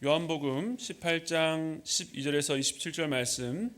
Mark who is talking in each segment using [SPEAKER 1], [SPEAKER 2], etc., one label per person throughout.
[SPEAKER 1] 요한복음 18장 12절에서 27절 말씀.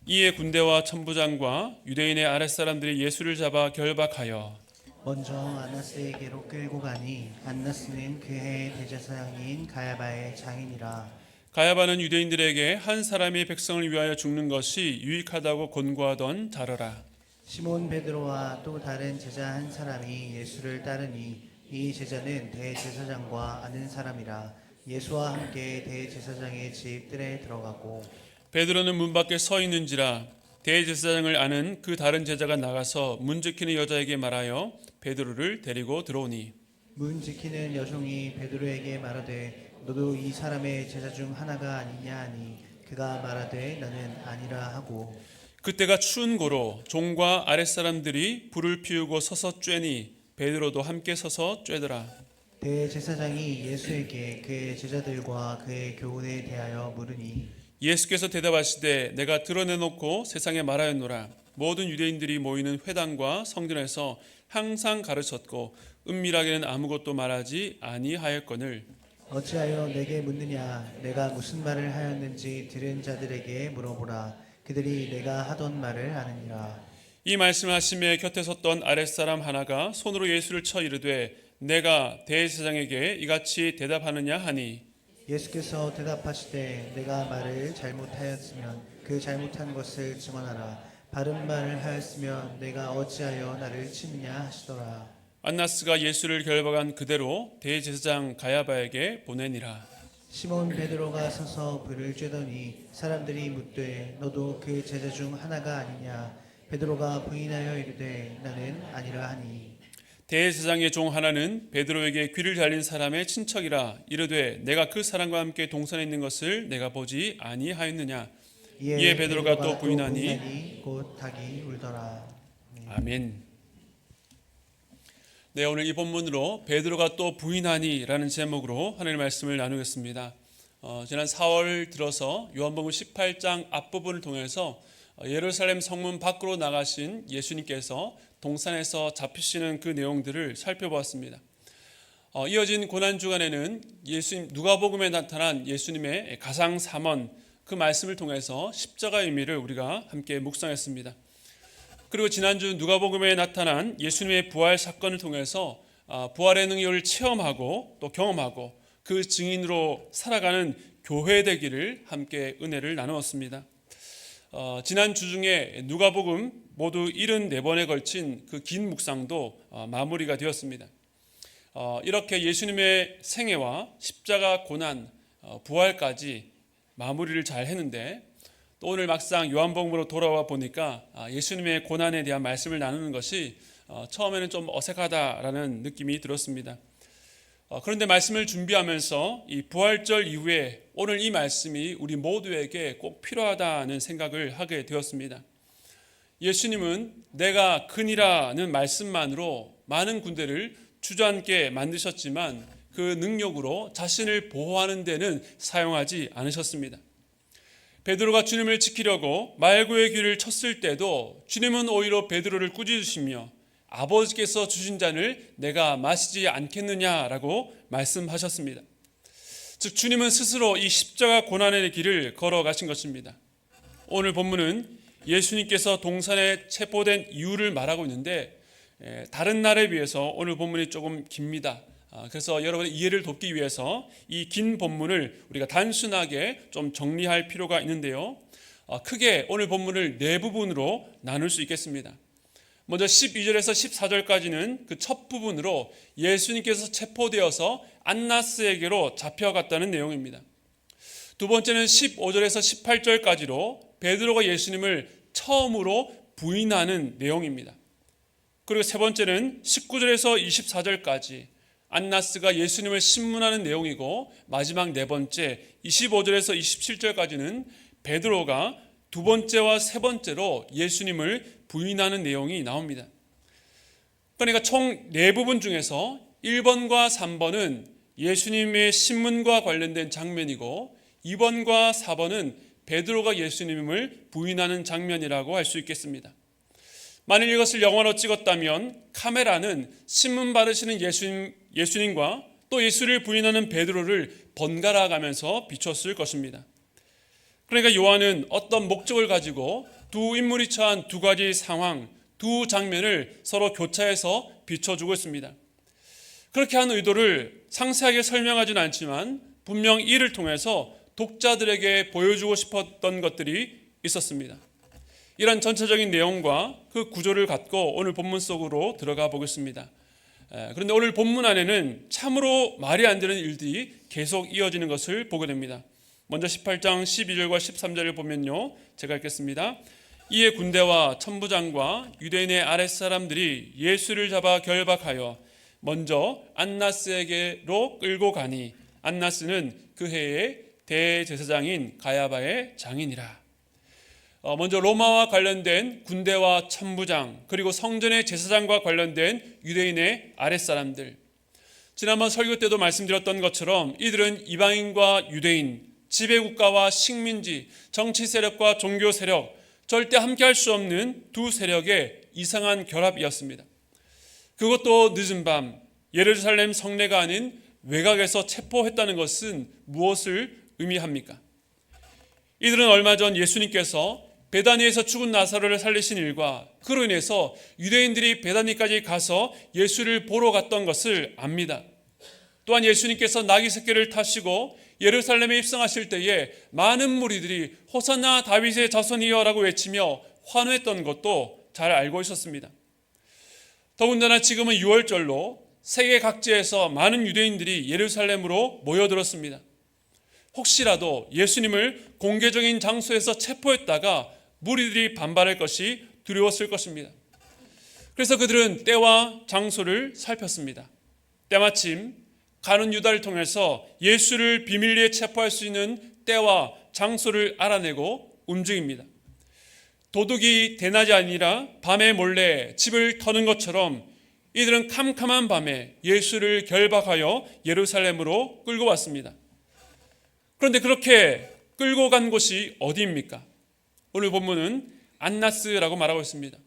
[SPEAKER 1] 이에 군대와 천부장과 유대인의 아랫사람들이 예수를 잡아 결박하여
[SPEAKER 2] 먼저 안나스에게로 끌고 가니 안나스는 그 해의 대제사장인 가야바의 장인이라.
[SPEAKER 1] 가야바는 유대인들에게 한 사람이 백성을 위하여 죽는 것이 유익하다고 권고하던 자러라.
[SPEAKER 2] 시몬 베드로와 또 다른 제자 한 사람이 예수를 따르니 이 제자는 대제사장과 아는 사람이라. 예수와 함께 대제사장의 집 뜰에 들어가고
[SPEAKER 1] 베드로는 문 밖에 서 있는지라 대제사장을 아는 그 다른 제자가 나가서 문 지키는 여자에게 말하여 베드로를 데리고 들어오니
[SPEAKER 2] 문 지키는 여종이 베드로에게 말하되 너도 이 사람의 제자 중 하나가 아니냐 하니 그가 말하되 나는 아니라 하고
[SPEAKER 1] 그때가 추운 고로 종과 아랫사람들이 불을 피우고 서서 쬐니 베드로도 함께 서서 쬐더라.
[SPEAKER 2] 대제사장이 예수에게 그의 제자들과 그의 교훈에 대하여 물으니
[SPEAKER 1] 예수께서 대답하시되 내가 드러내놓고 세상에 말하였노라. 모든 유대인들이 모이는 회당과 성전에서 항상 가르쳤고 은밀하게는 아무것도 말하지 아니하였거늘
[SPEAKER 2] 어찌하여 내게 묻느냐. 내가 무슨 말을 하였는지 들은 자들에게 물어보라. 그들이 내가 하던 말을 아느니라.
[SPEAKER 1] 이 말씀을 하심에 곁에 섰던 아랫사람 하나가 손으로 예수를 쳐 이르되 내가 대제사장에게 이같이 대답하느냐 하니
[SPEAKER 2] 예수께서 대답하시되 내가 말을 잘못하였으면 그 잘못한 것을 증언하라. 바른 말을 하였으면 내가 어찌하여 나를 치느냐 하시더라.
[SPEAKER 1] 안나스가 예수를 결박한 그대로 대제사장 가야바에게 보내니라.
[SPEAKER 2] 시몬 베드로가 서서 불을 쬐더니 사람들이 묻되 너도 그 제자 중 하나가 아니냐. 베드로가 부인하여 이르되 나는 아니라 하니
[SPEAKER 1] 대제사장의 종 하나는 베드로에게 귀를 잘린 사람의 친척이라 이르되 내가 그 사람과 함께 동산에 있는 것을 내가 보지 아니하였느냐. 이에 베드로가 또 부인하니
[SPEAKER 2] 곧 닭이 울더라.
[SPEAKER 1] 아멘. 네, 오늘 이 본문으로 베드로가 또 부인하니라는 제목으로 하나님의 말씀을 나누겠습니다. 지난 4월 들어서 요한복음 18장 앞부분을 통해서 예루살렘 성문 밖으로 나가신 예수님께서 동산에서 잡히시는 그 내용들을 살펴보았습니다. 이어진 고난주간에는 예수님 누가복음에 나타난 예수님의 가상 삼원 그 말씀을 통해서 십자가의 의미를 우리가 함께 묵상했습니다. 그리고 지난주 누가복음에 나타난 예수님의 부활 사건을 통해서 부활의 능력을 체험하고 또 경험하고 그 증인으로 살아가는 교회 되기를 함께 은혜를 나누었습니다. 지난 주 중에 누가복음 모두 74번에 걸친 그 긴 묵상도 마무리가 되었습니다. 이렇게 예수님의 생애와 십자가 고난, 부활까지 마무리를 잘 했는데 또 오늘 막상 요한복음으로 돌아와 보니까 예수님의 고난에 대한 말씀을 나누는 것이 처음에는 좀 어색하다라는 느낌이 들었습니다. 그런데 말씀을 준비하면서 이 부활절 이후에 오늘 이 말씀이 우리 모두에게 꼭 필요하다는 생각을 하게 되었습니다. 예수님은 내가 그니라는 말씀만으로 많은 군대를 주저앉게 만드셨지만 그 능력으로 자신을 보호하는 데는 사용하지 않으셨습니다. 베드로가 주님을 지키려고 말고의 귀를 쳤을 때도 주님은 오히려 베드로를 꾸짖으시며 아버지께서 주신 잔을 내가 마시지 않겠느냐라고 말씀하셨습니다. 즉 주님은 스스로 이 십자가 고난의 길을 걸어가신 것입니다. 오늘 본문은 예수님께서 동산에 체포된 이유를 말하고 있는데 다른 날에 비해서 오늘 본문이 조금 깁니다. 그래서 여러분의 이해를 돕기 위해서 이 긴 본문을 우리가 단순하게 좀 정리할 필요가 있는데요. 크게 오늘 본문을 네 부분으로 나눌 수 있겠습니다. 먼저 12절에서 14절까지는 그 첫 부분으로 예수님께서 체포되어서 안나스에게로 잡혀갔다는 내용입니다. 두 번째는 15절에서 18절까지로 베드로가 예수님을 처음으로 부인하는 내용입니다. 그리고 세 번째는 19절에서 24절까지 안나스가 예수님을 신문하는 내용이고 마지막 네 번째 25절에서 27절까지는 베드로가 두 번째와 세 번째로 예수님을 부인하는 내용이 나옵니다. 그러니까 총 네 부분 중에서 1번과 3번은 예수님의 신문과 관련된 장면이고 2번과 4번은 베드로가 예수님을 부인하는 장면이라고 할 수 있겠습니다. 만일 이것을 영화로 찍었다면 카메라는 신문 받으시는 예수님과 또 예수를 부인하는 베드로를 번갈아 가면서 비췄을 것입니다. 그러니까 요한은 어떤 목적을 가지고 두 인물이 처한 두 가지 상황, 두 장면을 서로 교차해서 비춰주고 있습니다. 그렇게 한 의도를 상세하게 설명하지는 않지만 분명 이를 통해서 독자들에게 보여주고 싶었던 것들이 있었습니다. 이런 전체적인 내용과 그 구조를 갖고 오늘 본문 속으로 들어가 보겠습니다. 그런데 오늘 본문 안에는 참으로 말이 안 되는 일들이 계속 이어지는 것을 보게 됩니다. 먼저 18장 12절과 13절을 보면요, 제가 읽겠습니다. 이에 군대와 천부장과 유대인의 아랫사람들이 예수를 잡아 결박하여 먼저 안나스에게로 끌고 가니 안나스는 그 해의 대제사장인 가야바의 장인이라. 먼저 로마와 관련된 군대와 천부장, 그리고 성전의 제사장과 관련된 유대인의 아랫사람들. 지난번 설교 때도 말씀드렸던 것처럼 이들은 이방인과 유대인, 지배국가와 식민지, 정치 세력과 종교 세력, 절대 함께할 수 없는 두 세력의 이상한 결합이었습니다. 그것도 늦은 밤 예루살렘 성내가 아닌 외곽에서 체포했다는 것은 무엇을 의미합니까? 이들은 얼마 전 예수님께서 베다니에서 죽은 나사로를 살리신 일과 그로 인해서 유대인들이 베다니까지 가서 예수를 보러 갔던 것을 압니다. 또한 예수님께서 나귀 새끼를 타시고 예루살렘에 입성하실 때에 많은 무리들이 호산나 다윗의 자손이여라고 외치며 환호했던 것도 잘 알고 있었습니다. 더군다나 지금은 6월절로 세계 각지에서 많은 유대인들이 예루살렘으로 모여들었습니다. 혹시라도 예수님을 공개적인 장소에서 체포했다가 무리들이 반발할 것이 두려웠을 것입니다. 그래서 그들은 때와 장소를 살폈습니다. 때마침 가룟 유다를 통해서 예수를 비밀리에 체포할 수 있는 때와 장소를 알아내고 움직입니다. 도둑이 대낮이 아니라 밤에 몰래 집을 터는 것처럼 이들은 캄캄한 밤에 예수를 결박하여 예루살렘으로 끌고 왔습니다. 그런데 그렇게 끌고 간 곳이 어디입니까? 오늘 본문은 안나스라고 말하고 있습니다.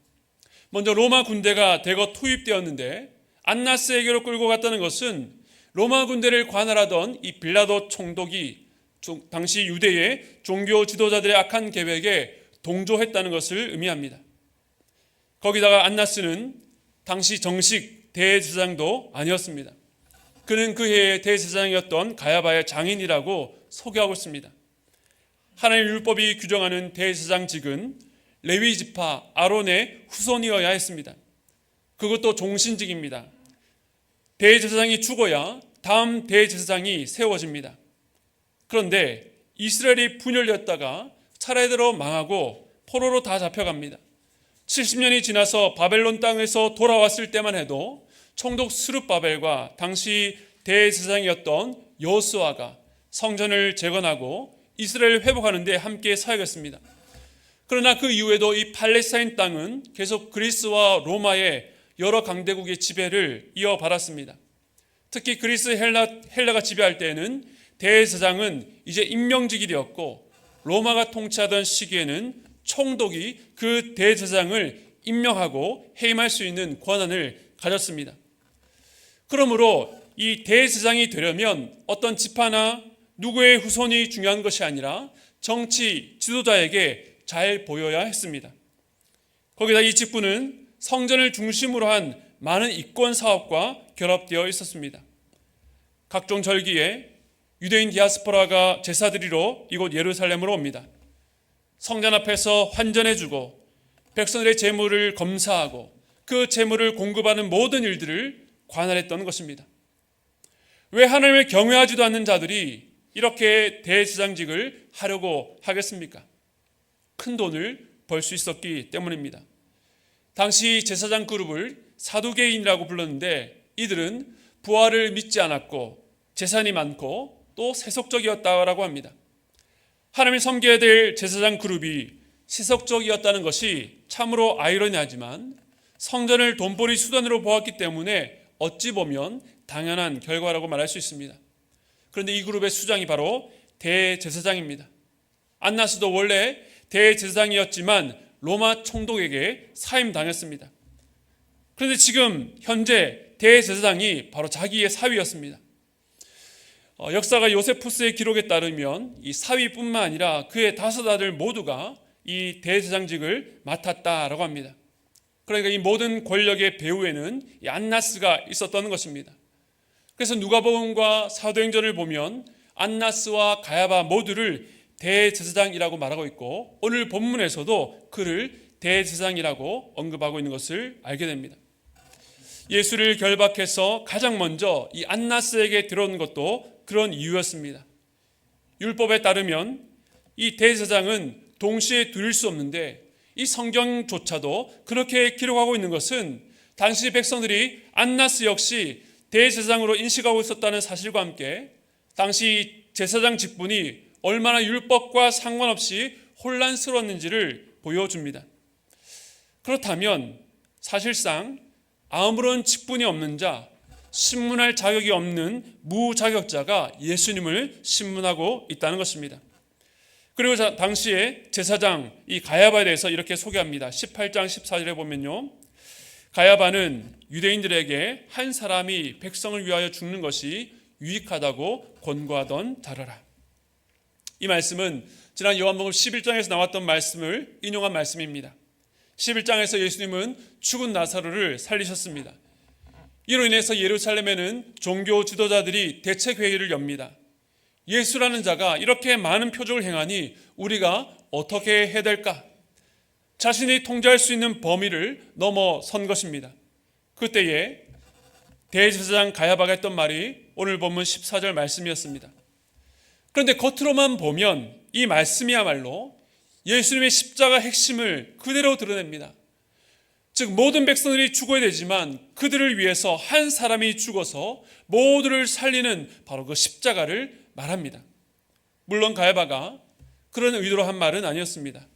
[SPEAKER 1] 먼저 로마 군대가 대거 투입되었는데 안나스에게로 끌고 갔다는 것은 로마 군대를 관할하던 이 빌라도 총독이 당시 유대의 종교 지도자들의 악한 계획에 동조했다는 것을 의미합니다. 거기다가 안나스는 당시 정식 대제사장도 아니었습니다. 그는 그 해의 대제사장이었던 가야바의 장인이라고 소개하고 있습니다. 하나님의 율법이 규정하는 대제사장직은 레위 지파 아론의 후손이어야 했습니다. 그것도 종신직입니다. 대제사장이 죽어야 다음 대제사장이 세워집니다. 그런데 이스라엘이 분열되었다가 차례대로 망하고 포로로 다 잡혀갑니다. 70년이 지나서 바벨론 땅에서 돌아왔을 때만 해도 총독 스룹바벨과 당시 대제사장이었던 여호수아가 성전을 재건하고 이스라엘을 회복하는 데 함께 사역했습니다. 그러나 그 이후에도 이 팔레스타인 땅은 계속 그리스와 로마의 여러 강대국의 지배를 이어받았습니다. 특히 그리스 헬라가 지배할 때에는 대제사장은 이제 임명직이 되었고 로마가 통치하던 시기에는 총독이 그 대제사장을 임명하고 해임할 수 있는 권한을 가졌습니다. 그러므로 이 대제사장이 되려면 어떤 지파나 누구의 후손이 중요한 것이 아니라 정치 지도자에게 잘 보여야 했습니다. 거기다 이 직분은 성전을 중심으로 한 많은 이권 사업과 결합되어 있었습니다. 각종 절기에 유대인 디아스포라가 제사드리러 이곳 예루살렘으로 옵니다. 성전 앞에서 환전해주고 백성들의 재물을 검사하고 그 재물을 공급하는 모든 일들을 관할했던 것입니다. 왜 하나님을 경외하지도 않는 자들이 이렇게 대제사장직을 하려고 하겠습니까? 큰 돈을 벌 수 있었기 때문입니다. 당시 제사장 그룹을 사두개인이라고 불렀는데 이들은 부활을 믿지 않았고 재산이 많고 또 세속적이었다고 합니다. 하나님을 섬겨야 될 제사장 그룹이 세속적이었다는 것이 참으로 아이러니하지만 성전을 돈벌이 수단으로 보았기 때문에 어찌 보면 당연한 결과라고 말할 수 있습니다. 그런데 이 그룹의 수장이 바로 대제사장입니다. 안나스도 원래 대제사장이었지만 로마 총독에게 사임당했습니다. 그런데 지금 현재 대제사장이 바로 자기의 사위였습니다. 역사가 요세푸스의 기록에 따르면 이 사위뿐만 아니라 그의 5 아들 모두가 이 대제사장직을 맡았다라고 합니다. 그러니까 이 모든 권력의 배후에는 이 안나스가 있었던 것입니다. 그래서 누가복음과 사도행전을 보면 안나스와 가야바 모두를 대제사장이라고 말하고 있고 오늘 본문에서도 그를 대제사장이라고 언급하고 있는 것을 알게 됩니다. 예수를 결박해서 가장 먼저 이 안나스에게 들어온 것도 그런 이유였습니다. 율법에 따르면 이 대제사장은 동시에 둘일 수 없는데 이 성경조차도 그렇게 기록하고 있는 것은 당시 백성들이 안나스 역시 대제사장으로 인식하고 있었다는 사실과 함께 당시 제사장 직분이 얼마나 율법과 상관없이 혼란스러웠는지를 보여줍니다. 그렇다면 사실상 아무런 직분이 없는 자, 신문할 자격이 없는 무자격자가 예수님을 신문하고 있다는 것입니다. 그리고 당시에 제사장 이 가야바에 대해서 이렇게 소개합니다. 18장 14절에 보면요, 가야바는 유대인들에게 한 사람이 백성을 위하여 죽는 것이 유익하다고 권고하던 자라라. 이 말씀은 지난 요한복음 11장에서 나왔던 말씀을 인용한 말씀입니다. 11장에서 예수님은 죽은 나사로를 살리셨습니다. 이로 인해서 예루살렘에는 종교 지도자들이 대책회의를 엽니다. 예수라는 자가 이렇게 많은 표적을 행하니 우리가 어떻게 해야 될까? 자신이 통제할 수 있는 범위를 넘어선 것입니다. 그때에 대제사장 가야바가 했던 말이 오늘 본문 14절 말씀이었습니다. 그런데 겉으로만 보면 이 말씀이야말로 예수님의 십자가 핵심을 그대로 드러냅니다. 즉 모든 백성들이 죽어야 되지만 그들을 위해서 한 사람이 죽어서 모두를 살리는 바로 그 십자가를 말합니다. 물론 가야바가 그런 의도로 한 말은 아니었습니다.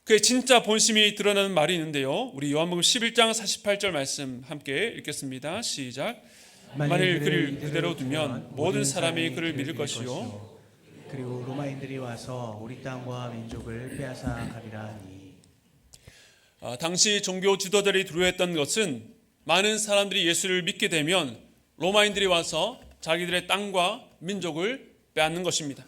[SPEAKER 1] 그의 진짜 본심이 드러나는 말이 있는데요, 우리 요한복음 11장 48절 말씀 함께 읽겠습니다. 시작. 만일 그를 그대로 두면 모든 사람이 그를 믿을 것이요
[SPEAKER 2] 그리고 로마인들이 와서 우리 땅과 민족을 빼앗아 가리라 하니.
[SPEAKER 1] 당시 종교 지도자들이 두려워했던 것은 많은 사람들이 예수를 믿게 되면 로마인들이 와서 자기들의 땅과 민족을 빼앗는 것입니다.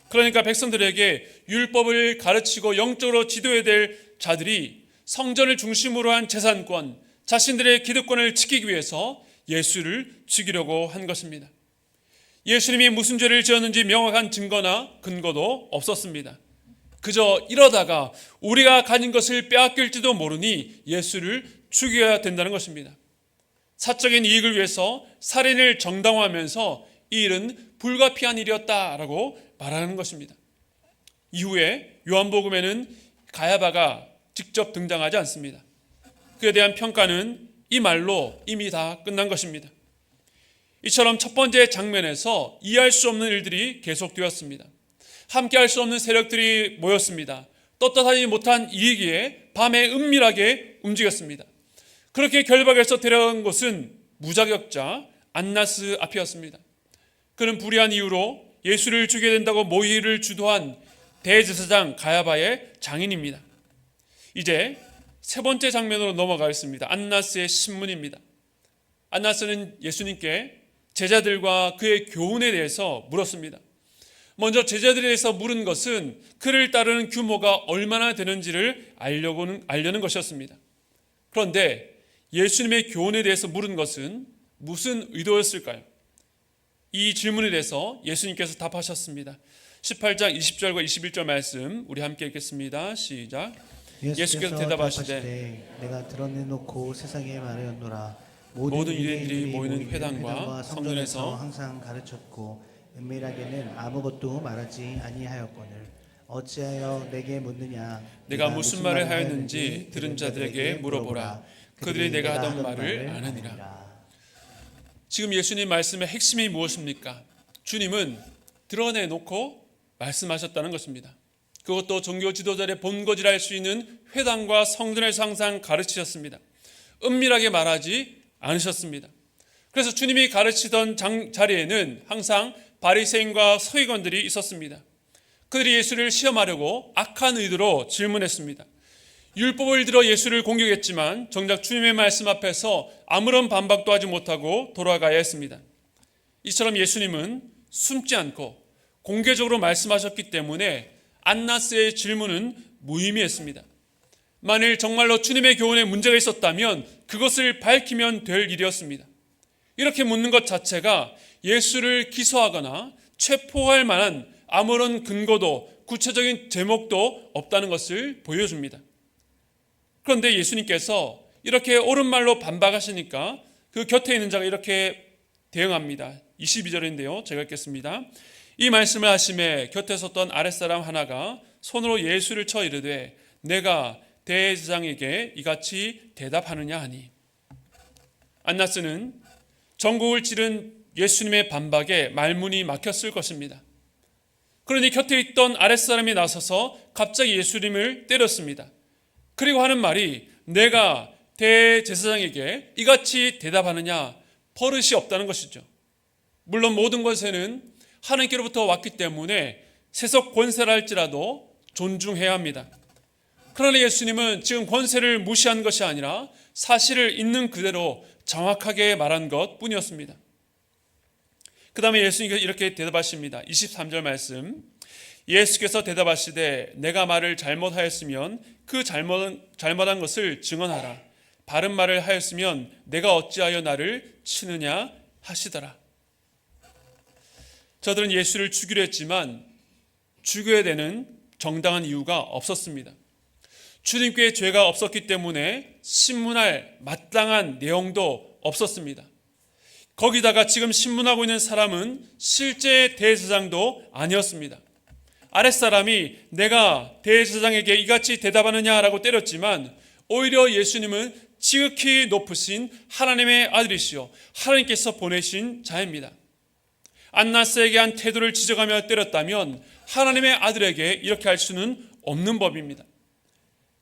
[SPEAKER 1] 그러니까 백성들에게 율법을 가르치고 영적으로 지도해야 될 자들이 성전을 중심으로 한 재산권, 자신들의 기득권을 지키기 위해서 예수를 죽이려고 한 것입니다. 예수님이 무슨 죄를 지었는지 명확한 증거나 근거도 없었습니다. 그저 이러다가 우리가 가진 것을 빼앗길지도 모르니 예수를 죽여야 된다는 것입니다. 사적인 이익을 위해서 살인을 정당화하면서 이 일은 불가피한 일이었다라고 말하는 것입니다. 이후에 요한복음에는 가야바가 직접 등장하지 않습니다. 그에 대한 평가는 이 말로 이미 다 끝난 것입니다. 이처럼 첫 번째 장면에서 이해할 수 없는 일들이 계속되었습니다. 함께할 수 없는 세력들이 모였습니다. 떳떳하지 못한 이익에 밤에 은밀하게 움직였습니다. 그렇게 결박해서 데려간 곳은 무자격자 안나스 앞이었습니다. 그는 불의한 이유로 예수를 죽여야 된다고 모의를 주도한 대제사장 가야바의 장인입니다. 이제 세 번째 장면으로 넘어가겠습니다. 안나스의 신문입니다. 안나스는 예수님께 제자들과 그의 교훈에 대해서 물었습니다. 먼저 제자들에 대해서 물은 것은 그를 따르는 규모가 얼마나 되는지를 알려는 것이었습니다. 그런데 예수님의 교훈에 대해서 물은 것은 무슨 의도였을까요? 이 질문에 대해서 예수님께서 답하셨습니다. 18장 20절과 21절 말씀 우리 함께 읽겠습니다. 시작. 예수께서 대답하시되
[SPEAKER 2] 내가 드러내놓고 세상에 말하였노라.
[SPEAKER 1] 모든 유대인들이 모이는 회당과 성전에서
[SPEAKER 2] 항상 가르쳤고 은밀하게는 아무것도 말하지 아니하였거늘 어찌하여 내게 묻느냐.
[SPEAKER 1] 내가 무슨 말을 하였는지 들은 자들에게 물어보라. 그들이 내가 하던 말을 아느니라. 지금 예수님 말씀의 핵심이 무엇입니까? 주님은 드러내놓고 말씀하셨다는 것입니다. 그것도 종교 지도자의 본거지라 할 수 있는 회당과 성전에서 항상 가르치셨습니다. 은밀하게 말하지 않으셨습니다. 그래서 주님이 가르치던 자리에는 항상 바리새인과 서기관들이 있었습니다. 그들이 예수를 시험하려고 악한 의도로 질문했습니다. 율법을 들어 예수를 공격했지만 정작 주님의 말씀 앞에서 아무런 반박도 하지 못하고 돌아가야 했습니다. 이처럼 예수님은 숨지 않고 공개적으로 말씀하셨기 때문에 안나스의 질문은 무의미했습니다. 만일 정말로 주님의 교훈에 문제가 있었다면 그것을 밝히면 될 일이었습니다. 이렇게 묻는 것 자체가 예수를 기소하거나 체포할 만한 아무런 근거도 구체적인 제목도 없다는 것을 보여줍니다. 그런데 예수님께서 이렇게 옳은 말로 반박하시니까 그 곁에 있는 자가 이렇게 대응합니다. 22절인데요. 제가 읽겠습니다. 이 말씀을 하심에 곁에 섰던 아랫사람 하나가 손으로 예수를 쳐 이르되 내가 대제사장에게 이같이 대답하느냐 하니, 안나스는 전국을 찌른 예수님의 반박에 말문이 막혔을 것입니다. 그러니 곁에 있던 아랫사람이 나서서 갑자기 예수님을 때렸습니다. 그리고 하는 말이 내가 대제사장에게 이같이 대답하느냐, 버릇이 없다는 것이죠. 물론 모든 것에는 하나님께로부터 왔기 때문에 세속 권세라 할지라도 존중해야 합니다. 그러나 예수님은 지금 권세를 무시한 것이 아니라 사실을 있는 그대로 정확하게 말한 것 뿐이었습니다. 그 다음에 예수님께서 이렇게 대답하십니다. 23절 말씀, 예수께서 대답하시되 내가 말을 잘못하였으면 그 잘못한 것을 증언하라. 바른 말을 하였으면 내가 어찌하여 나를 치느냐 하시더라. 저들은 예수를 죽이려 했지만 죽여야 되는 정당한 이유가 없었습니다. 주님께 죄가 없었기 때문에 신문할 마땅한 내용도 없었습니다. 거기다가 지금 신문하고 있는 사람은 실제 대제사장도 아니었습니다. 아랫사람이 내가 대제사장에게 이같이 대답하느냐라고 때렸지만 오히려 예수님은 지극히 높으신 하나님의 아들이시요 하나님께서 보내신 자입니다. 안나스에게 한 태도를 지적하며 때렸다면 하나님의 아들에게 이렇게 할 수는 없는 법입니다.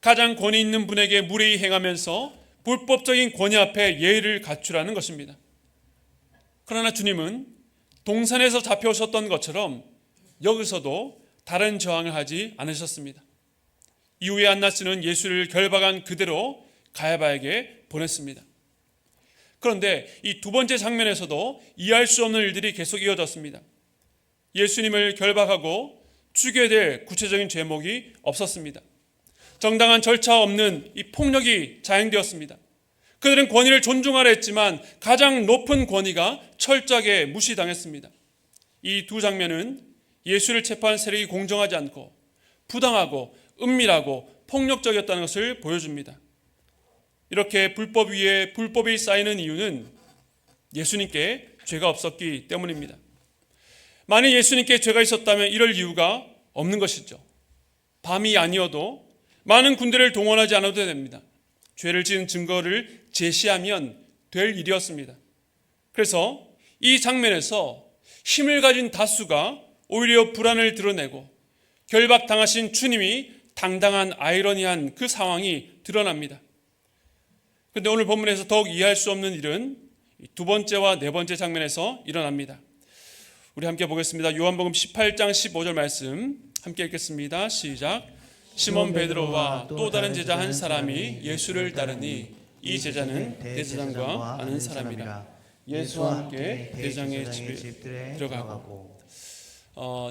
[SPEAKER 1] 가장 권위 있는 분에게 무례히 행하면서 불법적인 권위 앞에 예의를 갖추라는 것입니다. 그러나 주님은 동산에서 잡혀오셨던 것처럼 여기서도 다른 저항을 하지 않으셨습니다. 이후에 안나스는 예수를 결박한 그대로 가야바에게 보냈습니다. 그런데 이 두 번째 장면에서도 이해할 수 없는 일들이 계속 이어졌습니다. 예수님을 결박하고 죽여야 될 구체적인 제목이 없었습니다. 정당한 절차 없는 이 폭력이 자행되었습니다. 그들은 권위를 존중하려 했지만 가장 높은 권위가 철저하게 무시당했습니다. 이 두 장면은 예수를 체포한 세력이 공정하지 않고 부당하고 은밀하고 폭력적이었다는 것을 보여줍니다. 이렇게 불법 위에 불법이 쌓이는 이유는 예수님께 죄가 없었기 때문입니다. 만일 예수님께 죄가 있었다면 이럴 이유가 없는 것이죠. 밤이 아니어도 많은 군대를 동원하지 않아도 됩니다. 죄를 지은 증거를 제시하면 될 일이었습니다. 그래서 이 장면에서 힘을 가진 다수가 오히려 불안을 드러내고 결박당하신 주님이 당당한 아이러니한 그 상황이 드러납니다. 그런데 오늘 본문에서 더욱 이해할 수 없는 일은 두 번째와 네 번째 장면에서 일어납니다. 우리 함께 보겠습니다. 요한복음 18장 15절 말씀 함께 읽겠습니다. 시작. 시몬 베드로와 또 다른 제자 한 사람이 예수를 따르니 이 제자는 대제사장과 아는 사람이라. 예수와 함께 대제사장의 집에 들어가고.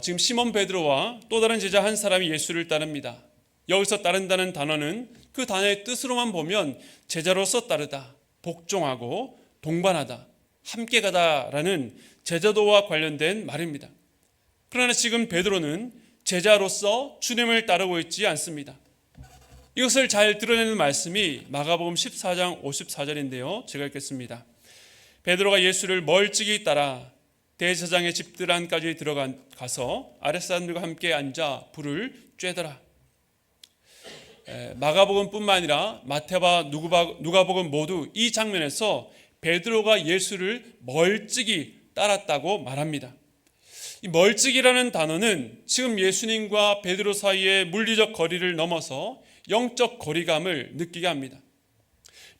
[SPEAKER 1] 지금 시몬 베드로와 또 다른 제자 한 사람이 예수를 따릅니다. 여기서 따른다는 단어는 그 단어의 뜻으로만 보면 제자로서 따르다, 복종하고 동반하다, 함께 가다라는 제자도와 관련된 말입니다. 그러나 지금 베드로는 제자로서 주님을 따르고 있지 않습니다. 이것을 잘 드러내는 말씀이 마가복음 14장 54절인데요. 제가 읽겠습니다. 베드로가 예수를 멀찍이 따라 대제사장의 집들 안까지 들어가서 아랫사람들과 함께 앉아 불을 쬐더라. 마가복음뿐만 아니라 마태와 누가복음 모두 이 장면에서 베드로가 예수를 멀찍이 따랐다고 말합니다. 이 멀찍이라는 단어는 지금 예수님과 베드로 사이의 물리적 거리를 넘어서 영적 거리감을 느끼게 합니다.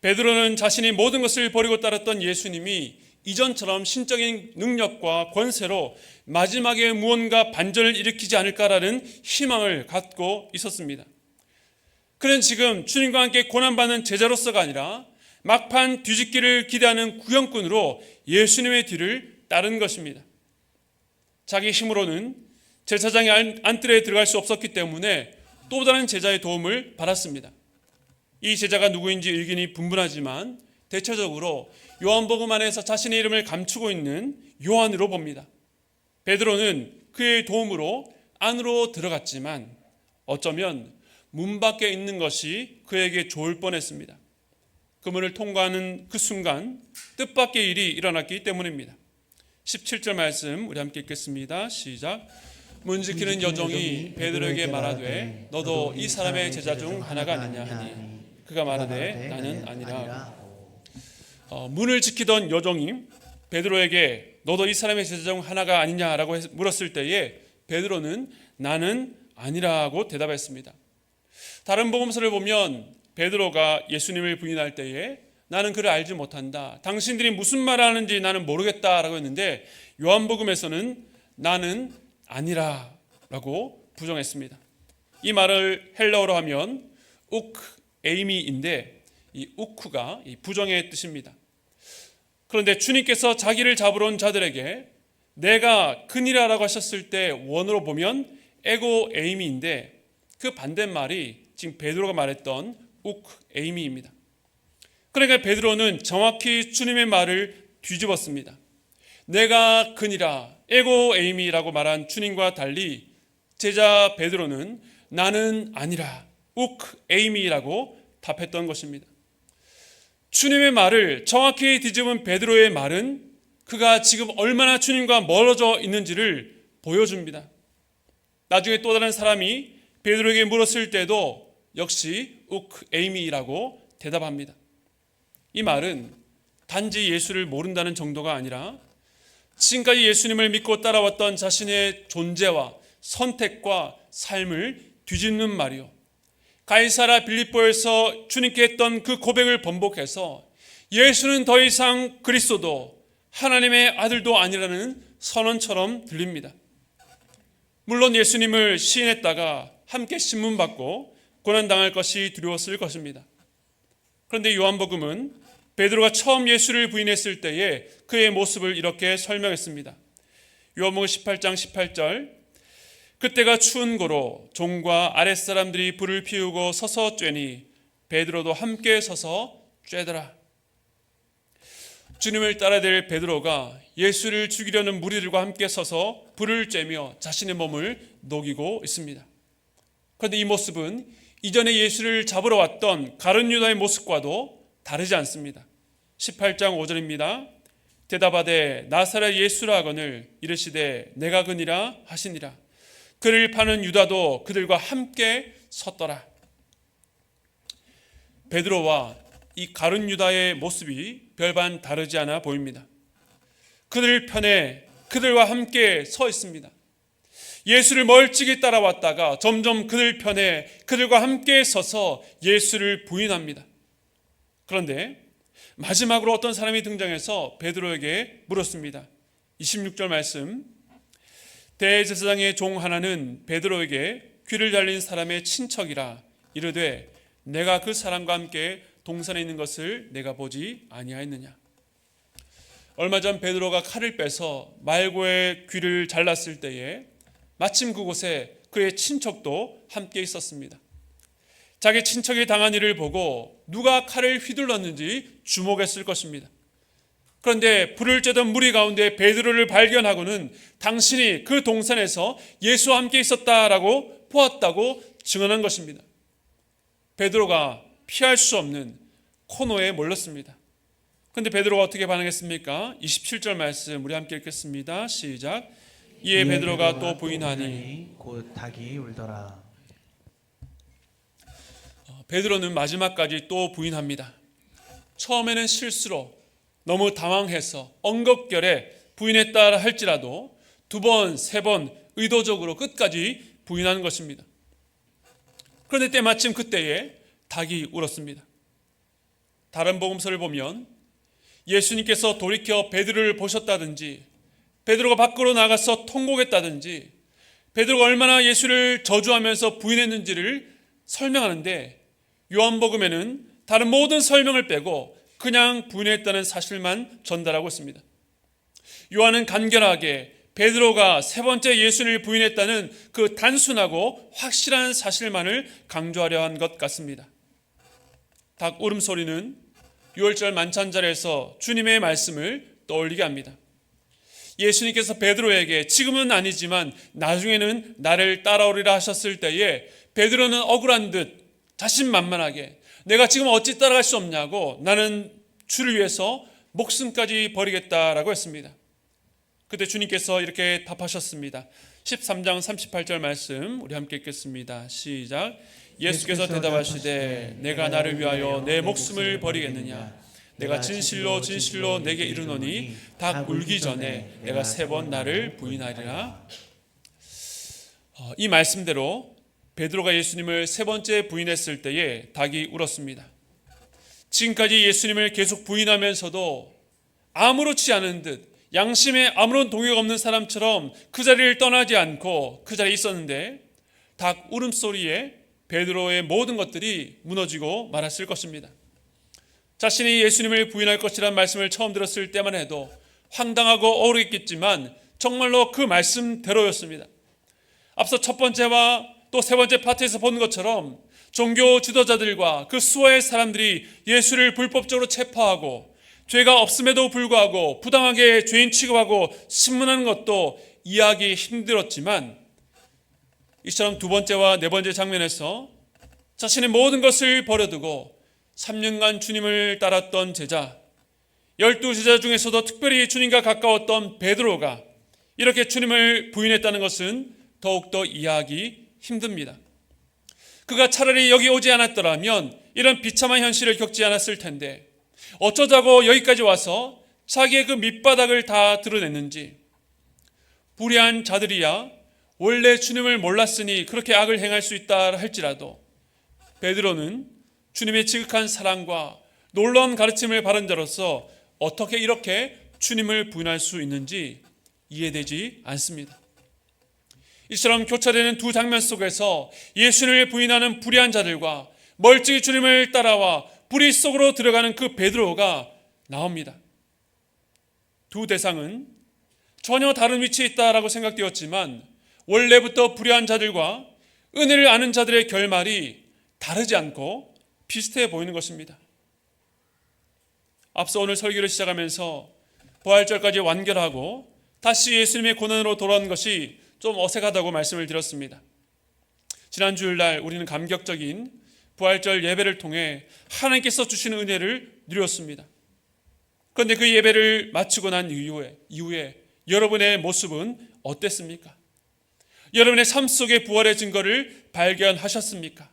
[SPEAKER 1] 베드로는 자신이 모든 것을 버리고 따랐던 예수님이 이전처럼 신적인 능력과 권세로 마지막에 무언가 반전을 일으키지 않을까라는 희망을 갖고 있었습니다. 그는 지금 주님과 함께 고난받는 제자로서가 아니라 막판 뒤집기를 기대하는 구형꾼으로 예수님의 뒤를 따른 것입니다. 자기 힘으로는 제사장의 안뜰에 들어갈 수 없었기 때문에 또 다른 제자의 도움을 받았습니다. 이 제자가 누구인지 의견이 분분하지만 대체적으로 요한복음 안에서 자신의 이름을 감추고 있는 요한으로 봅니다. 베드로는 그의 도움으로 안으로 들어갔지만 어쩌면 문 밖에 있는 것이 그에게 좋을 뻔했습니다. 그 문을 통과하는 그 순간 뜻밖의 일이 일어났기 때문입니다. 17절 말씀 우리 함께 읽겠습니다. 시작. 문 지키는 여종이 베드로에게 말하되 너도 이 사람의 제자 중 하나가 아니냐 하니 그가 말하되 나는 아니라. 문을 지키던 여종이 베드로에게 너도 이 사람의 제자 중 하나가 아니냐라고 물었을 때에 베드로는 나는 아니라고 대답했습니다. 다른 복음서를 보면 베드로가 예수님을 부인할 때에 나는 그를 알지 못한다. 당신들이 무슨 말을 하는지 나는 모르겠다라고 했는데 요한복음에서는 나는 아니라라고 부정했습니다. 이 말을 헬라어로 하면 우크 에이미인데 이 우크가 이 부정의 뜻입니다. 그런데 주님께서 자기를 잡으러 온 자들에게 내가 그니라라고 하셨을 때 원어로 보면 에고 에이미인데 그 반대말이 지금 베드로가 말했던 우크 에이미입니다. 그러니까 베드로는 정확히 주님의 말을 뒤집었습니다. 내가 그니라 에고 에이미라고 말한 주님과 달리 제자 베드로는 나는 아니라 우크 에이미라고 답했던 것입니다. 주님의 말을 정확히 뒤집은 베드로의 말은 그가 지금 얼마나 주님과 멀어져 있는지를 보여줍니다. 나중에 또 다른 사람이 베드로에게 물었을 때도 역시 우크 에이미라고 대답합니다. 이 말은 단지 예수를 모른다는 정도가 아니라 지금까지 예수님을 믿고 따라왔던 자신의 존재와 선택과 삶을 뒤집는 말이요. 가이사라 빌립보에서 주님께 했던 그 고백을 번복해서 예수는 더 이상 그리스도도 하나님의 아들도 아니라는 선언처럼 들립니다. 물론 예수님을 시인했다가 함께 신문받고 고난당할 것이 두려웠을 것입니다. 그런데 요한복음은 베드로가 처음 예수를 부인했을 때에 그의 모습을 이렇게 설명했습니다. 요한복음 18장 18절 그때가 추운 고로 종과 아랫사람들이 불을 피우고 서서 쬐니 베드로도 함께 서서 쬐더라. 주님을 따라될 베드로가 예수를 죽이려는 무리들과 함께 서서 불을 쬐며 자신의 몸을 녹이고 있습니다. 그런데 이 모습은 이전에 예수를 잡으러 왔던 가룟 유다의 모습과도 다르지 않습니다. 18장 5절입니다. 대답하되 나사렛 예수라 하거늘 이르시되 내가 그니라 하시니라. 그를 파는 유다도 그들과 함께 섰더라. 베드로와 이 가룟 유다의 모습이 별반 다르지 않아 보입니다. 그들 편에 그들과 함께 서 있습니다. 예수를 멀찍이 따라왔다가 점점 그들 편에 그들과 함께 서서 예수를 부인합니다. 그런데 마지막으로 어떤 사람이 등장해서 베드로에게 물었습니다. 26절 말씀 대제사장의 종 하나는 베드로에게 귀를 달린 사람의 친척이라 이르되 내가 그 사람과 함께 동산에 있는 것을 내가 보지 아니하였느냐. 얼마 전 베드로가 칼을 빼서 말고의 귀를 잘랐을 때에 마침 그곳에 그의 친척도 함께 있었습니다. 자기 친척이 당한 일을 보고 누가 칼을 휘둘렀는지 주목했을 것입니다. 그런데 불을 쬐던 무리 가운데 베드로를 발견하고는 당신이 그 동산에서 예수와 함께 있었다라고 보았다고 증언한 것입니다. 베드로가 피할 수 없는 코너에 몰렸습니다. 그런데 베드로가 어떻게 반응했습니까? 27절 말씀 우리 함께 읽겠습니다. 시작. 이에 베드로가 또 부인하니
[SPEAKER 2] 곧 닭이 울더라.
[SPEAKER 1] 베드로는 마지막까지 또 부인합니다. 처음에는 실수로 너무 당황해서 엉겁결에 부인했다 할지라도 두 번, 세 번 의도적으로 끝까지 부인하는 것입니다. 그런데 때마침 그때에 닭이 울었습니다. 다른 복음서를 보면 예수님께서 돌이켜 베드로를 보셨다든지 베드로가 밖으로 나가서 통곡했다든지 베드로가 얼마나 예수를 저주하면서 부인했는지를 설명하는데 요한복음에는 다른 모든 설명을 빼고 그냥 부인했다는 사실만 전달하고 있습니다. 요한은 간결하게 베드로가 세 번째 예수님을 부인했다는 그 단순하고 확실한 사실만을 강조하려 한 것 같습니다. 닭 울음소리는 유월절 만찬 자리에서 주님의 말씀을 떠올리게 합니다. 예수님께서 베드로에게 지금은 아니지만 나중에는 나를 따라오리라 하셨을 때에 베드로는 억울한 듯 자신만만하게 내가 지금 어찌 따라갈 수 없냐고 나는 주를 위해서 목숨까지 버리겠다라고 했습니다. 그때 주님께서 이렇게 답하셨습니다. 13장 38절 말씀 우리 함께 읽겠습니다. 시작. 예수께서 대답하시되 내가 나를 위하여 내 목숨을 버리겠느냐 내가 진실로 진실로 내게 이르노니 닭 울기 전에 내가 3번 나를 부인하리라. 이 말씀대로 베드로가 예수님을 세 번째 부인했을 때에 닭이 울었습니다. 지금까지 예수님을 계속 부인하면서도 아무렇지 않은 듯 양심에 아무런 동요가 없는 사람처럼 그 자리를 떠나지 않고 그 자리에 있었는데 닭 울음소리에 베드로의 모든 것들이 무너지고 말았을 것입니다. 자신이 예수님을 부인할 것이라는 말씀을 처음 들었을 때만 해도 황당하고 어렵겠지만 정말로 그 말씀대로였습니다. 앞서 첫 번째와 또 세 번째 파트에서 본 것처럼 종교 지도자들과 그 수많은 사람들이 예수를 불법적으로 체포하고 죄가 없음에도 불구하고 부당하게 죄인 취급하고 신문하는 것도 이해하기 힘들었지만 이처럼 두 번째와 네 번째 장면에서 자신의 모든 것을 버려두고 3년간 주님을 따랐던 제자, 12제자 중에서도 특별히 주님과 가까웠던 베드로가 이렇게 주님을 부인했다는 것은 더욱더 이해하기 힘듭니다. 그가 차라리 여기 오지 않았더라면 이런 비참한 현실을 겪지 않았을 텐데 어쩌자고 여기까지 와서 자기의 그 밑바닥을 다 드러냈는지. 불의한 자들이야 원래 주님을 몰랐으니 그렇게 악을 행할 수 있다 할지라도 베드로는 주님의 지극한 사랑과 놀라운 가르침을 바른 자로서 어떻게 이렇게 주님을 부인할 수 있는지 이해되지 않습니다. 이처럼 교차되는 두 장면 속에서 예수님을 부인하는 불의한 자들과 멀찍이 주님을 따라와 불의 속으로 들어가는 그 베드로가 나옵니다. 두 대상은 전혀 다른 위치에 있다라고 생각되었지만 원래부터 불의한 자들과 은혜를 아는 자들의 결말이 다르지 않고 비슷해 보이는 것입니다. 앞서 오늘 설교를 시작하면서 부활절까지 완결하고 다시 예수님의 고난으로 돌아온 것이 좀 어색하다고 말씀을 드렸습니다. 지난 주일날 우리는 감격적인 부활절 예배를 통해 하나님께서 주시는 은혜를 누렸습니다. 그런데 그 예배를 마치고 난 이후에 여러분의 모습은 어땠습니까? 여러분의 삶 속의 부활의 증거를 발견하셨습니까?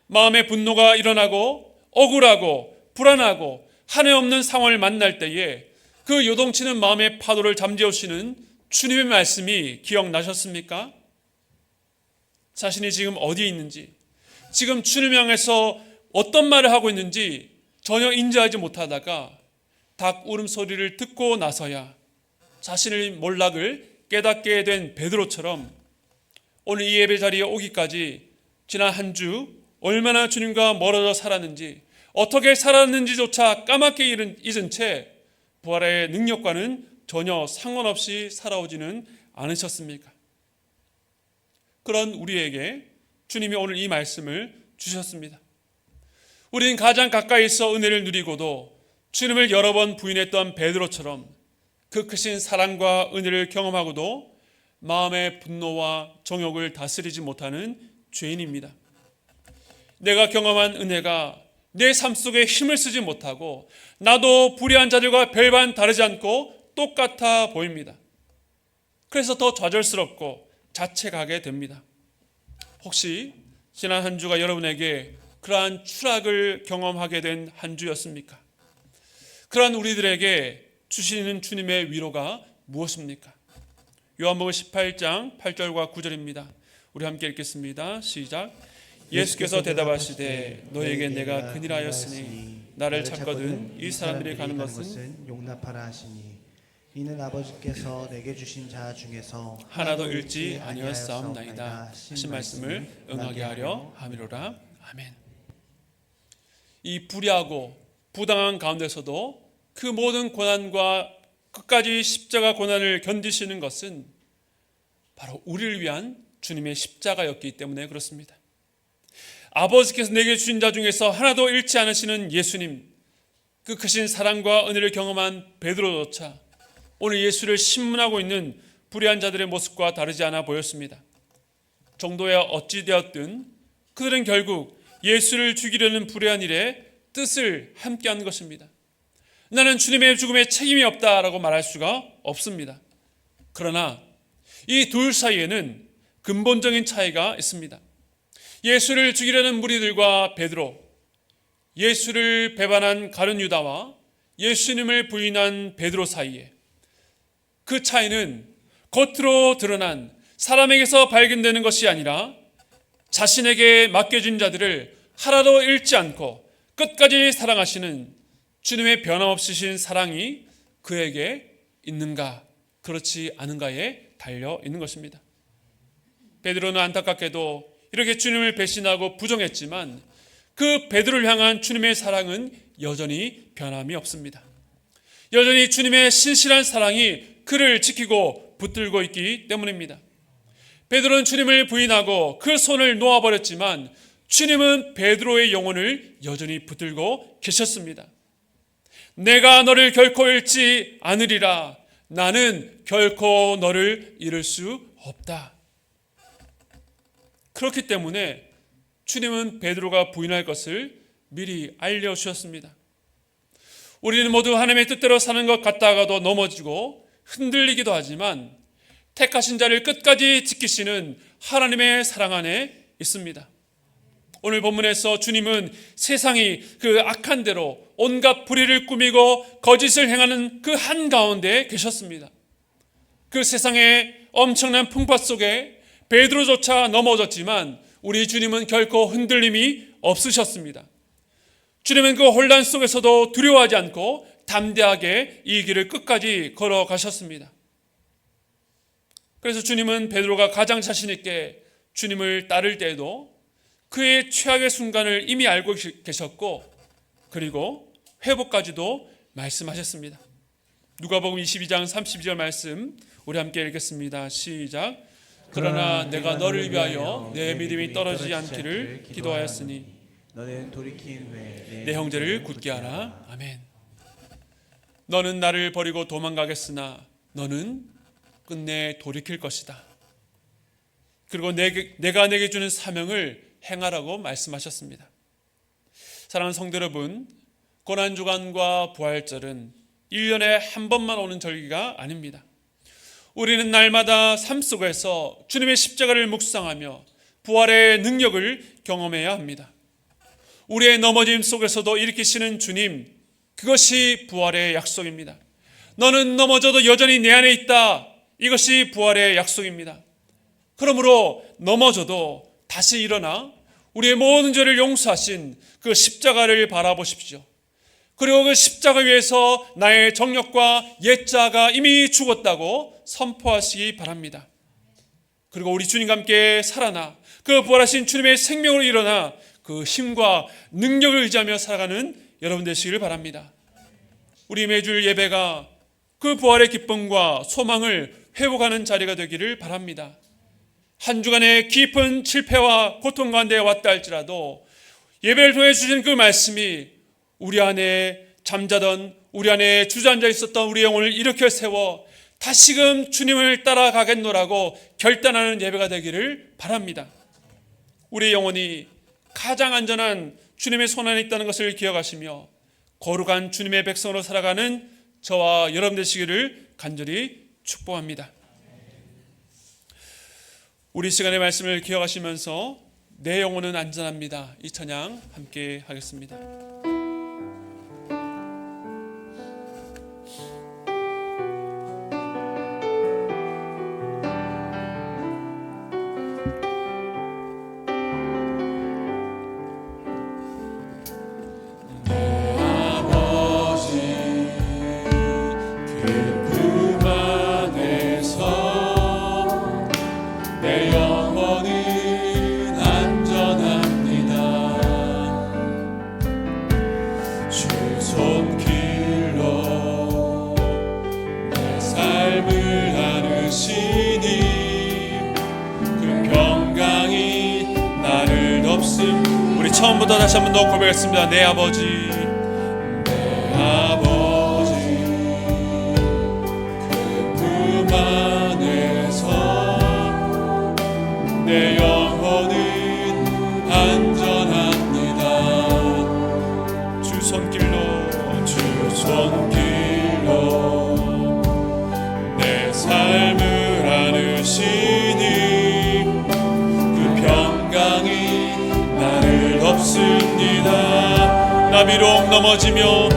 [SPEAKER 1] 마음의 분노가 일어나고 억울하고 불안하고 한해 없는 상황을 만날 때에 그 요동치는 마음의 파도를 잠재우시는 주님의 말씀이 기억나셨습니까? 자신이 지금 어디에 있는지, 지금 주님 향해서 어떤 말을 하고 있는지 전혀 인지하지 못하다가 닭 울음소리를 듣고 나서야 자신의 몰락을 깨닫게 된 베드로처럼 오늘 이 예배 자리에 오기까지 지난 한 주 얼마나 주님과 멀어져 살았는지, 어떻게 살았는지조차 까맣게 잊은 채 부활의 능력과는 전혀 상관없이 살아오지는 않으셨습니까? 그런 우리에게 주님이 오늘 이 말씀을 주셨습니다. 우리는 가장 가까이서 은혜를 누리고도 주님을 여러 번 부인했던 베드로처럼 그 크신 사랑과 은혜를 경험하고도 마음의 분노와 정욕을 다스리지 못하는 죄인입니다. 내가 경험한 은혜가 내 삶 속에 힘을 쓰지 못하고 나도 불의한 자들과 별반 다르지 않고 똑같아 보입니다. 그래서 더 좌절스럽고 자책하게 됩니다. 혹시 지난 한 주가 여러분에게 그러한 추락을 경험하게 된 한 주였습니까? 그러한 우리들에게 주시는 주님의 위로가 무엇입니까? 요한복음 18장 8절과 9절입니다. 우리 함께 읽겠습니다. 시작. 예수께서 대답하시되 너에게 내가 그니라였으니 나를 찾거든 이 사람들이 가는 것은
[SPEAKER 2] 용납하라 하시니 이는 아버지께서 내게 주신 자 중에서
[SPEAKER 1] 하나도 잃지 아니하였사옵나이다 하신 말씀을 응하게 하려 함이로라. 아멘. 이 불의하고 부당한 가운데서도 그 모든 고난과 끝까지 십자가 고난을 견디시는 것은 바로 우리를 위한 주님의 십자가였기 때문에 그렇습니다. 아버지께서 내게 주신 자 중에서 하나도 잃지 않으시는 예수님, 그 크신 사랑과 은혜를 경험한 베드로조차 오늘 예수를 신문하고 있는 불의한 자들의 모습과 다르지 않아 보였습니다. 정도야 어찌되었든 그들은 결국 예수를 죽이려는 불의한 일에 뜻을 함께한 것입니다. 나는 주님의 죽음에 책임이 없다라고 말할 수가 없습니다. 그러나 이 둘 사이에는 근본적인 차이가 있습니다. 예수를 죽이려는 무리들과 베드로, 예수를 배반한 가룟 유다와 예수님을 부인한 베드로 사이에 그 차이는 겉으로 드러난 사람에게서 발견되는 것이 아니라 자신에게 맡겨진 자들을 하나도 잃지 않고 끝까지 사랑하시는 주님의 변함없으신 사랑이 그에게 있는가 그렇지 않은가에 달려 있는 것입니다. 베드로는 안타깝게도 이렇게 주님을 배신하고 부정했지만 그 베드로를 향한 주님의 사랑은 여전히 변함이 없습니다. 여전히 주님의 신실한 사랑이 그를 지키고 붙들고 있기 때문입니다. 베드로는 주님을 부인하고 그 손을 놓아버렸지만 주님은 베드로의 영혼을 여전히 붙들고 계셨습니다. 내가 너를 결코 잃지 않으리라. 나는 결코 너를 잃을 수 없다. 그렇기 때문에 주님은 베드로가 부인할 것을 미리 알려주셨습니다. 우리는 모두 하나님의 뜻대로 사는 것 같다가도 넘어지고 흔들리기도 하지만 택하신 자를 끝까지 지키시는 하나님의 사랑 안에 있습니다. 오늘 본문에서 주님은 세상이 그 악한 대로 온갖 불의를 꾸미고 거짓을 행하는 그 한가운데 계셨습니다. 그 세상의 엄청난 풍파 속에 베드로조차 넘어졌지만 우리 주님은 결코 흔들림이 없으셨습니다. 주님은 그 혼란 속에서도 두려워하지 않고 담대하게 이 길을 끝까지 걸어가셨습니다. 그래서 주님은 베드로가 가장 자신 있게 주님을 따를 때에도 그의 최악의 순간을 이미 알고 계셨고 그리고 회복까지도 말씀하셨습니다. 누가복음 22장 32절 말씀 우리 함께 읽겠습니다. 시작. 그러나 내가 너를 위하여 내 믿음이 떨어지지 않기를 기도하였으니
[SPEAKER 2] 너는 돌이킨 후에
[SPEAKER 1] 내 형제를 굳게 하라. 아멘. 너는 나를 버리고 도망가겠으나 너는 끝내 돌이킬 것이다. 그리고 내가 내게 주는 사명을 행하라고 말씀하셨습니다. 사랑하는 성도 여러분, 고난주간과 부활절은 1년에 한 번만 오는 절기가 아닙니다. 우리는 날마다 삶 속에서 주님의 십자가를 묵상하며 부활의 능력을 경험해야 합니다. 우리의 넘어짐 속에서도 일으키시는 주님, 그것이 부활의 약속입니다. 너는 넘어져도 여전히 내 안에 있다. 이것이 부활의 약속입니다. 그러므로 넘어져도 다시 일어나 우리의 모든 죄를 용서하신 그 십자가를 바라보십시오. 그리고 그 십자가 위에서 나의 정욕과 옛자가 이미 죽었다고 선포하시기 바랍니다. 그리고 우리 주님과 함께 살아나 그 부활하신 주님의 생명으로 일어나 그 힘과 능력을 의지하며 살아가는 여러분 되시기를 바랍니다. 우리 매주 예배가 그 부활의 기쁨과 소망을 회복하는 자리가 되기를 바랍니다. 한 주간의 깊은 실패와 고통 가운데 왔다 할지라도 예배를 통해 주신 그 말씀이 우리 안에 잠자던 우리 안에 주저앉아 있었던 우리 영혼을 일으켜 세워 다시금 주님을 따라가겠노라고 결단하는 예배가 되기를 바랍니다. 우리 영혼이 가장 안전한 주님의 손 안에 있다는 것을 기억하시며 거룩한 주님의 백성으로 살아가는 저와 여러분 되시기를 간절히 축복합니다. 우리 시간의 말씀을 기억하시면서 내 영혼은 안전합니다. 이 찬양 함께 하겠습니다. 처음부터 다시 한 번 더 고백했습니다. 내 아버지, 내 아버지, 그 품 안에서 내 영혼은 안전합니다. 주 손길로 내 삶을 안으시니 그 평강이 나를 덮습니다. 나 비록 넘어지며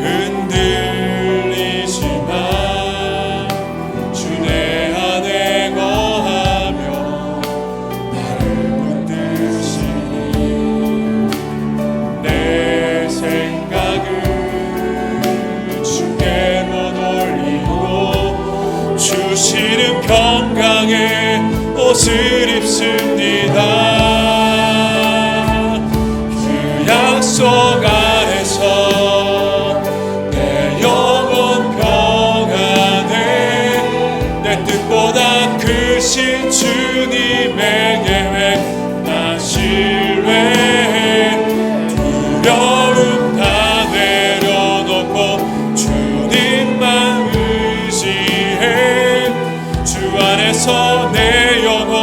[SPEAKER 1] 흔들리지만 주 내 안에 거하며 나를 붙드시니 내 생각을 주께로 돌리고 주시는 평강의 옷을 입습니다. 그 약속 안에서 내 영혼 평안해. 내 뜻보다 크신 주님의 계획 나 신뢰해. 두려움 다 내려놓고 주님만 의지해. 주 안에서 내 영혼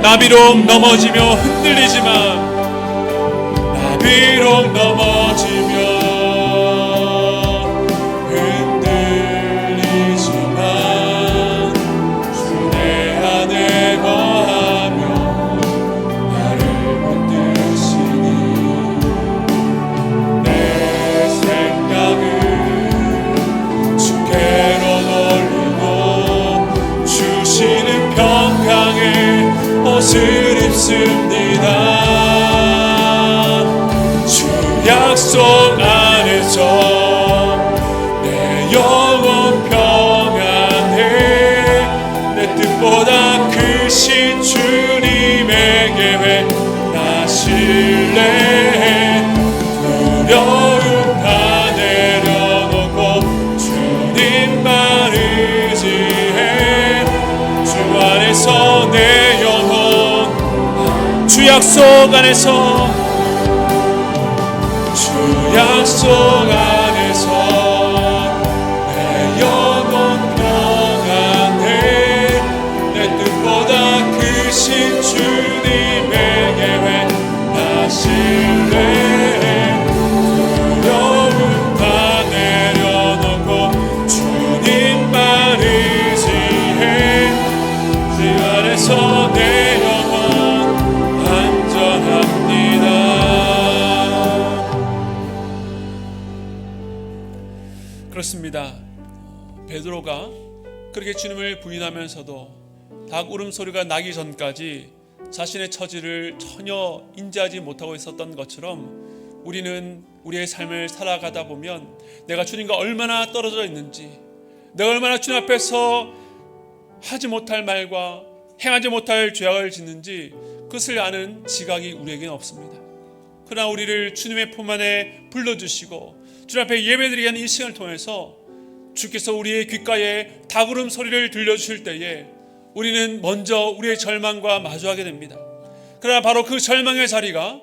[SPEAKER 1] 나 비록 넘어지며 흔들리지만 주 내 안에 거하며 나를 붙드시니 내 생각을 주께로 돌리고 주시는 평강의 옷을 입습니다. 주 약속 안에서 내 영혼 평안해. 내 뜻보다 크신 주님의 계획 나 신뢰해. 두려움 다 내려놓고 주님만 의지해. 주 안에서 내 영혼 주 약속 안에서 내 영혼 평안해. 내 뜻보다 크신 주님의 계획 나 신뢰해. 두려움 다 내려놓고 주님만 의지해. 주 안에서 내 영혼 안전합니다. 그렇습니다. 베드로가 그렇게 주님을 부인하면서도 닭 울음소리가 나기 전까지 자신의 처지를 전혀 인지하지 못하고 있었던 것처럼 우리는 우리의 삶을 살아가다 보면 내가 주님과 얼마나 떨어져 있는지, 내가 얼마나 주님 앞에서 하지 못할 말과 행하지 못할 죄악을 짓는지 그것을 아는 지각이 우리에게는 없습니다. 그러나 우리를 주님의 품 안에 불러주시고 주님 앞에 예배드리게 하는 이 시간을 통해서 주께서 우리의 귓가에 닭울음 소리를 들려주실 때에 우리는 먼저 우리의 절망과 마주하게 됩니다. 그러나 바로 그 절망의 자리가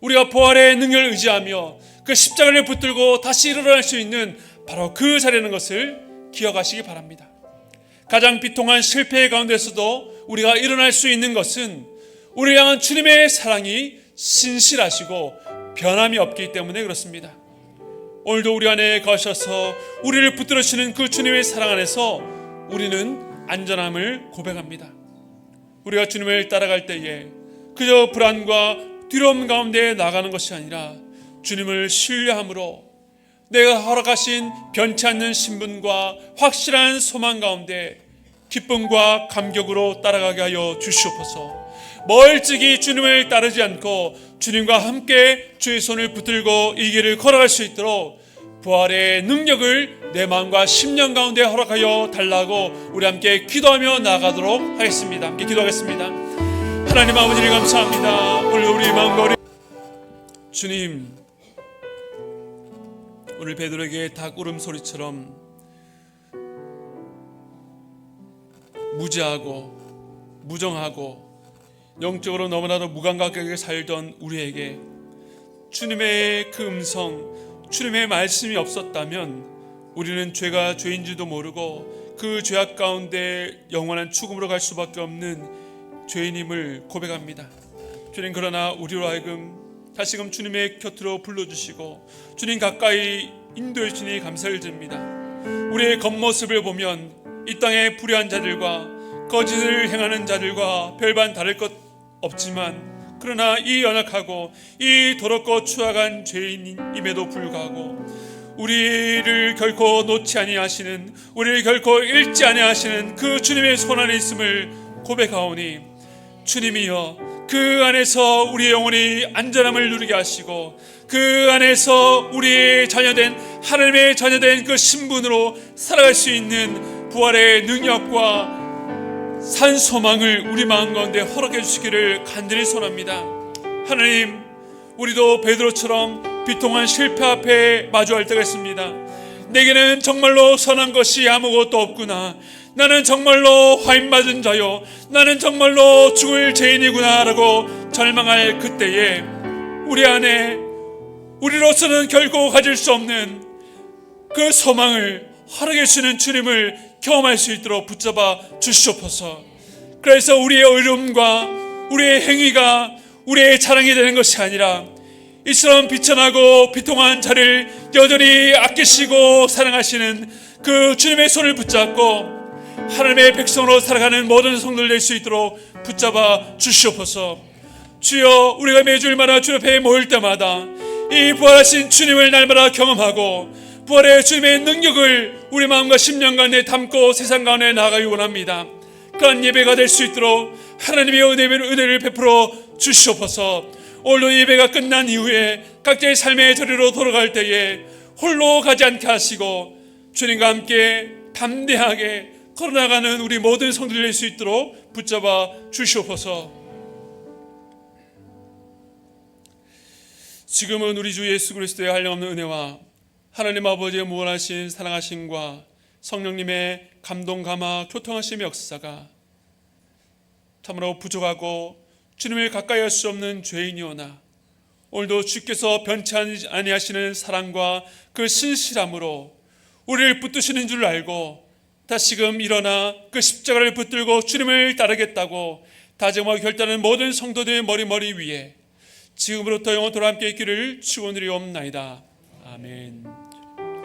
[SPEAKER 1] 우리가 부활의 능력을 의지하며 그 십자가를 붙들고 다시 일어날 수 있는 바로 그 자리라는 것을 기억하시기 바랍니다. 가장 비통한 실패 가운데서도 우리가 일어날 수 있는 것은 우리를 향한 주님의 사랑이 신실하시고 변함이 없기 때문에 그렇습니다. 오늘도 우리 안에 거하셔서 우리를 붙들으시는 그 주님의 사랑 안에서 우리는 안전함을 고백합니다. 우리가 주님을 따라갈 때에 그저 불안과 두려움 가운데 나가는 것이 아니라 주님을 신뢰함으로 내가 허락하신 변치 않는 신분과 확실한 소망 가운데 기쁨과 감격으로 따라가게 하여 주시옵소서. 멀찍이 주님을 따르지 않고 주님과 함께 주의 손을 붙들고 이 길을 걸어갈 수 있도록 부활의 능력을 내 마음과 심령 가운데 허락하여 달라고 우리 함께 기도하며 나아가도록 하겠습니다. 함께 기도하겠습니다. 하나님 아버지를 감사합니다. 오늘 우리 마음과 우리 주님, 오늘 베드로에게 닭 울음소리처럼 무지하고 무정하고 영적으로 너무나도 무감각하게 살던 우리에게 주님의 그 음성, 주님의 말씀이 없었다면 우리는 죄가 죄인지도 모르고 그 죄악 가운데 영원한 죽음으로 갈 수밖에 없는 죄인임을 고백합니다. 주님, 그러나 우리로 하여금 다시금 주님의 곁으로 불러주시고 주님 가까이 인도해 주시니 감사를 드립니다. 우리의 겉모습을 보면 이 땅의 불의한 자들과 거짓을 행하는 자들과 별반 다를 것 없지만, 그러나 이 연약하고 이 더럽고 추악한 죄인임에도 불구하고 우리를 결코 놓지 아니하시는, 우리를 결코 잃지 아니하시는 그 주님의 손 안에 있음을 고백하오니, 주님이여 그 안에서 우리의 영혼이 안전함을 누리게 하시고 그 안에서 우리의 자녀된, 하나님의 자녀된 그 신분으로 살아갈 수 있는 부활의 능력과 산 소망을 우리 마음 가운데 허락해 주시기를 간절히 소원합니다. 하나님, 우리도 베드로처럼 비통한 실패 앞에 마주할 때가 있습니다. 내게는 정말로 선한 것이 아무것도 없구나, 나는 정말로 화인맞은 자요, 나는 정말로 죽을 죄인이구나 라고 절망할 그때에 우리 안에 우리로서는 결코 가질 수 없는 그 소망을 허락해 주시는 주님을 경험할 수 있도록 붙잡아 주시옵소서. 그래서 우리의 의로움과 우리의 행위가 우리의 자랑이 되는 것이 아니라 이처럼 비천하고 비통한 자를 여전히 아끼시고 사랑하시는 그 주님의 손을 붙잡고 하나님의 백성으로 살아가는 모든 성도들 될 수 있도록 붙잡아 주시옵소서. 주여, 우리가 매주일마다 주 앞에 모일 때마다 이 부활하신 주님을 날마다 경험하고 부활의 주님의 능력을 우리 마음과 심령 가운데 담고 세상 가운데 나아가기 원합니다. 그런 예배가 될 수 있도록 하나님의 은혜를 베풀어 주시옵소서. 오늘도 예배가 끝난 이후에 각자의 삶의 자리로 돌아갈 때에 홀로 가지 않게 하시고 주님과 함께 담대하게 걸어나가는 우리 모든 성도들 될 수 있도록 붙잡아 주시옵소서. 지금은 우리 주 예수 그리스도의 한량없는 은혜와 하나님 아버지의 무한하신 사랑하심과 성령님의 감동 감화 교통하심의 역사가 참으로 부족하고 주님을 가까이 할 수 없는 죄인이오나 오늘도 주께서 변치 아니하시는 사랑과 그 신실함으로 우리를 붙드시는 줄 알고 다시금 일어나 그 십자가를 붙들고 주님을 따르겠다고 다짐하고 결단하는 모든 성도들의 머리 위에 지금부터 영원토록 함께 있기를 축원드리옵나이다. 아멘.